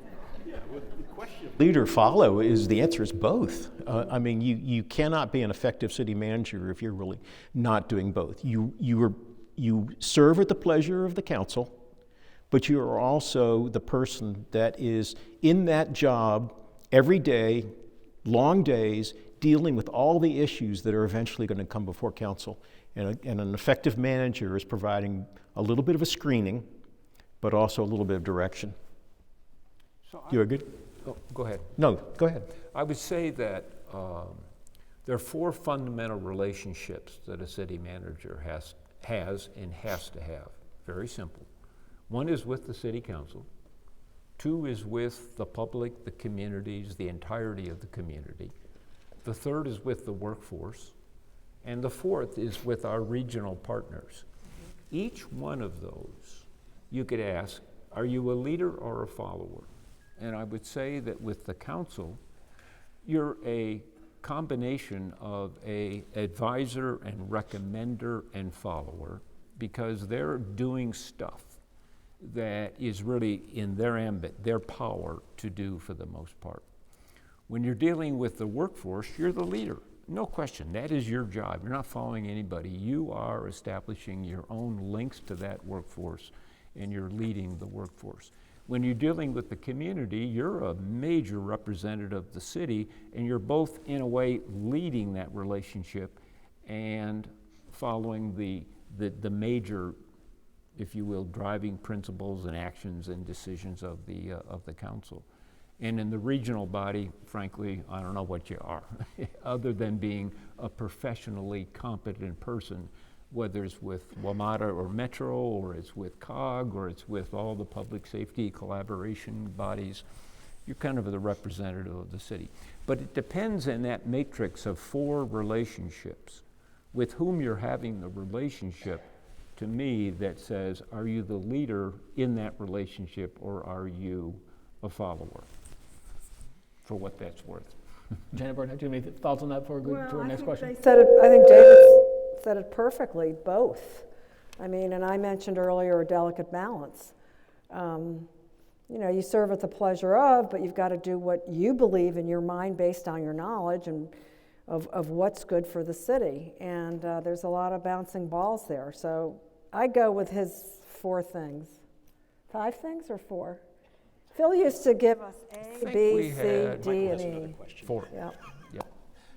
Yeah, well, the question of lead or follow is the answer is both. I mean, you cannot be an effective city manager if you're really not doing both. You serve at the pleasure of the council, but you are also the person that is in that job every day, long days, dealing with all the issues that are eventually going to come before council. And an effective manager is providing a little bit of a screening, but also a little bit of direction. You are good? Oh, go ahead. No, go ahead. I would say that there are 4 fundamental relationships that a city manager has and has to have. Very simple. 1 is with the city council. 2 is with the public, the communities, the entirety of the community. The 3rd is with the workforce. And the 4th is with our regional partners. Each one of those, you could ask, are you a leader or a follower? And I would say that with the council, you're a combination of a advisor and recommender and follower, because they're doing stuff that is really in their ambit, their power to do for the most part. When you're dealing with the workforce, you're the leader. No question, that is your job. You're not following anybody. You are establishing your own links to that workforce, and you're leading the workforce. When you're dealing with the community, you're a major representative of the city, and you're both, in a way, leading that relationship and following the major, if you will, driving principles and actions and decisions of the council. And in the regional body, frankly, I don't know what you are, other than being a professionally competent person, whether it's with WMATA or Metro, or it's with COG, or it's with all the public safety collaboration bodies. You're kind of the representative of the city. But it depends on that matrix of 4 relationships with whom you're having the relationship, to me, that says, are you the leader in that relationship, or are you a follower? For what that's worth. Janet Barnett, do you have any thoughts on that before we go to our next question? I think David said it perfectly, both. I mean, and I mentioned earlier a delicate balance. You know, you serve at the pleasure of, but you've got to do what you believe in your mind based on your knowledge and of what's good for the city. And there's a lot of bouncing balls there. So I go with his 4 things. 5 things or 4? Phil used to give us A, B, C, D, and E. 4. Yeah. Yep.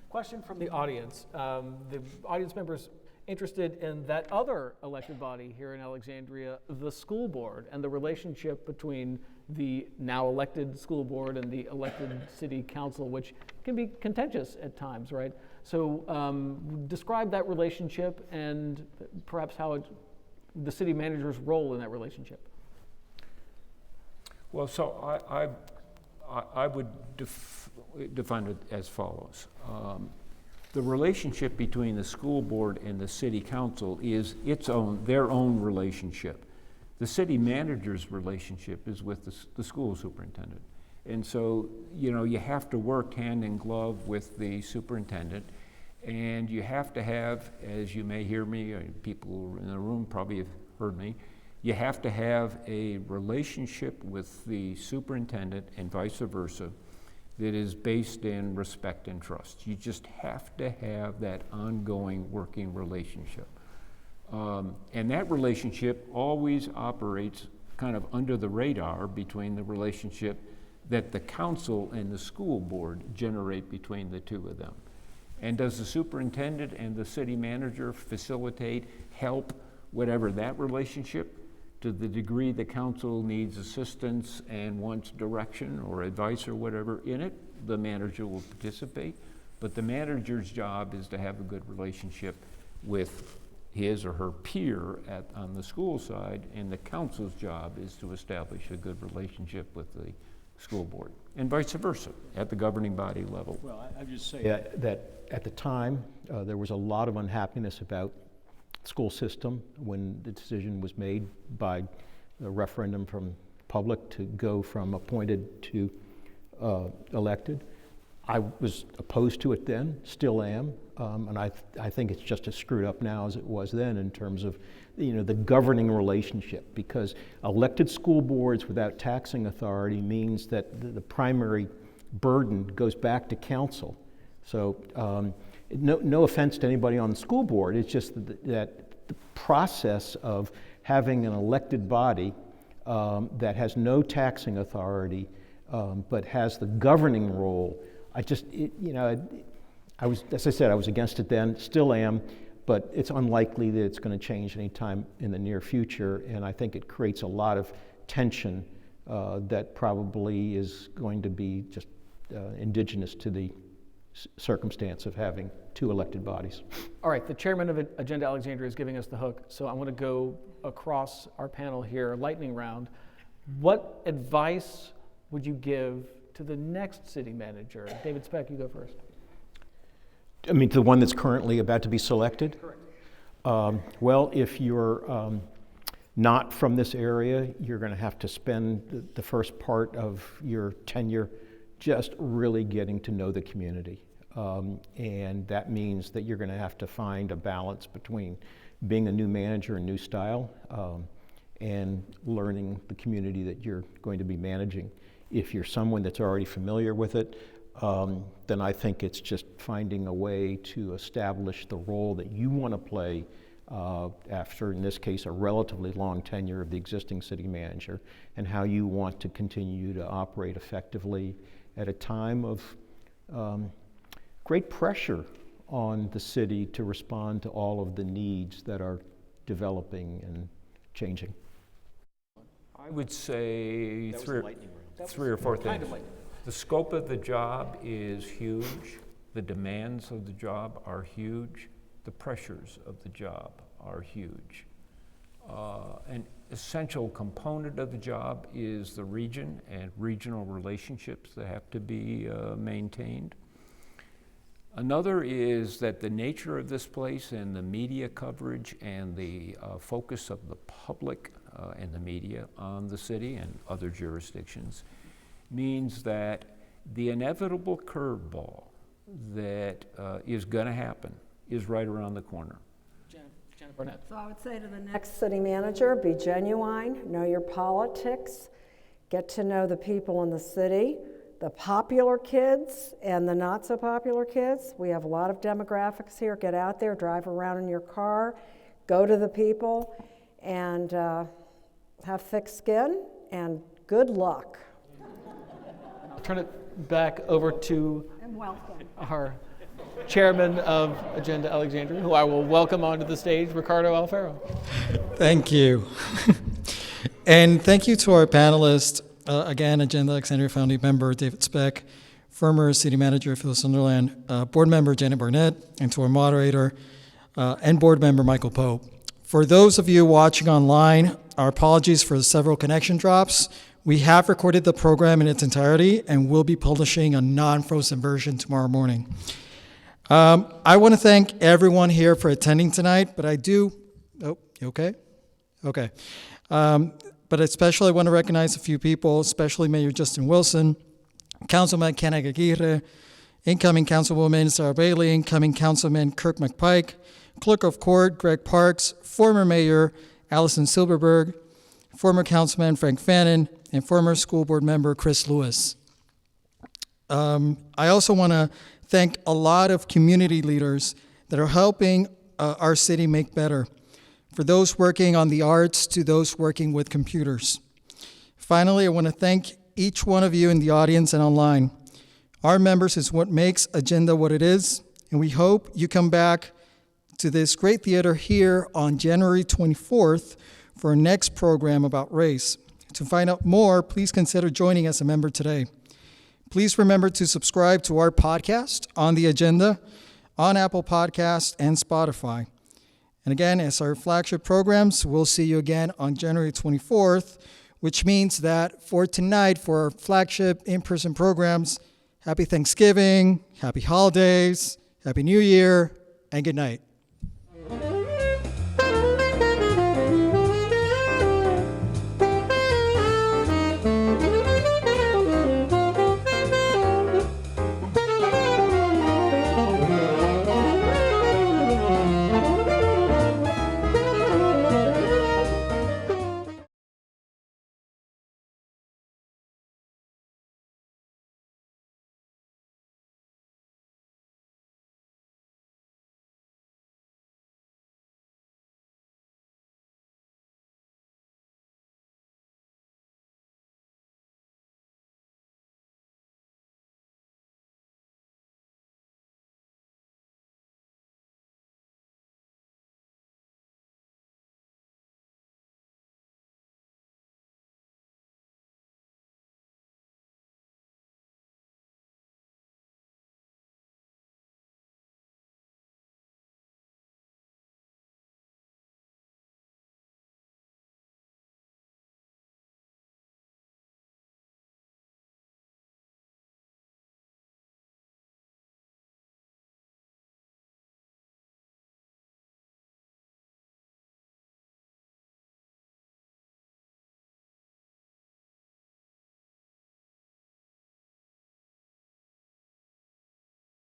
Question from the audience. The audience members interested in that other elected body here in Alexandria, the school board, and the relationship between the now elected school board and the elected city council, which can be contentious at times, right? So describe that relationship and perhaps how the city manager's role in that relationship. Well, so I would define it as follows. The relationship between the school board and the city council is their own relationship. The city manager's relationship is with the school superintendent. And so, you know, you have to work hand in glove with the superintendent, and you have to have, as you may hear me, people in the room probably have heard me, you have to have a relationship with the superintendent and vice versa that is based in respect and trust. You just have to have that ongoing working relationship. And that relationship always operates kind of under the radar between the relationship that the council and the school board generate between the 2 of them. And does the superintendent and the city manager facilitate, help, whatever that relationship? To the degree the council needs assistance and wants direction or advice or whatever in it, the manager will participate. But the manager's job is to have a good relationship with his or her peer on the school side, and the council's job is to establish a good relationship with the school board, and vice versa at the governing body level. Well, I just say that at the time, there was a lot of unhappiness about school system when the decision was made by a referendum from public to go from appointed to elected. I was opposed to it then, still am, and I think it's just as screwed up now as it was then in terms of the governing relationship, because elected school boards without taxing authority means that the primary burden goes back to council. So no offense to anybody on the school board, it's just that the process of having an elected body that has no taxing authority but has the governing role, I was, as I said, I was against it then, still am, but it's unlikely that it's going to change anytime in the near future, and I think it creates a lot of tension that probably is going to be just indigenous to the circumstance of having two elected bodies. All right, the chairman of Agenda Alexandria is giving us the hook, so I'm going to go across our panel here, lightning round. What advice would you give to the next city manager? David Speck, you go first. I mean, the one that's currently about to be selected? Correct. Well, if you're not from this area, you're going to have to spend the first part of your tenure just really getting to know the community. And that means that you're going to have to find a balance between being a new manager and new style and learning the community that you're going to be managing. If you're someone that's already familiar with it, then I think it's just finding a way to establish the role that you want to play after, in this case, a relatively long tenure of the existing city manager, and how you want to continue to operate effectively at a time of great pressure on the city to respond to all of the needs that are developing and changing. I would say three or four things. The scope of the job is huge. The demands of the job are huge. The pressures of the job are huge. An essential component of the job is the region and regional relationships that have to be maintained. Another is that the nature of this place and the media coverage and the focus of the public and the media on the city and other jurisdictions means that the inevitable curveball that is going to happen is right around the corner. Janet Barnett. So I would say to the next city manager, be genuine, know your politics, get to know the people in the city, the popular kids and the not so popular kids. We have a lot of demographics here. Get out there, drive around in your car, go to the people, and have thick skin, and good luck. I'll turn it back over to And welcome. our chairman of Agenda Alexandria, who I will welcome onto the stage, Ricardo Alfaro. Thank you. And thank you to our panelists. Again, Agenda Alexandria founding member David Speck, former city manager Phil Sunderland, board member Janet Barnett, and to our moderator and board member Michael Pope. For those of you watching online, our apologies for the several connection drops. We have recorded the program in its entirety and will be publishing a non-frozen version tomorrow morning. I want to thank everyone here for attending tonight, but I do, oh, you okay? Okay. But especially I want to recognize a few people, especially Mayor Justin Wilson, Councilman Ken Aguirre, incoming Councilwoman Sarah Bailey, incoming Councilman Kirk McPike, Clerk of Court Greg Parks, former Mayor Allison Silberberg, former Councilman Frank Fannin, and former school board member Chris Lewis. I also want to thank a lot of community leaders that are helping our city make better. For those working on the arts to those working with computers. Finally, I want to thank each one of you in the audience and online. Our members is what makes Agenda what it is, and we hope you come back to this great theater here on January 24th for our next program about race. To find out more, please consider joining as a member today. Please remember to subscribe to our podcast on the Agenda, on Apple Podcasts and Spotify. And again, as our flagship programs, we'll see you again on January 24th, which means that for tonight, for our flagship in-person programs, happy Thanksgiving, happy holidays, happy New Year, and good night.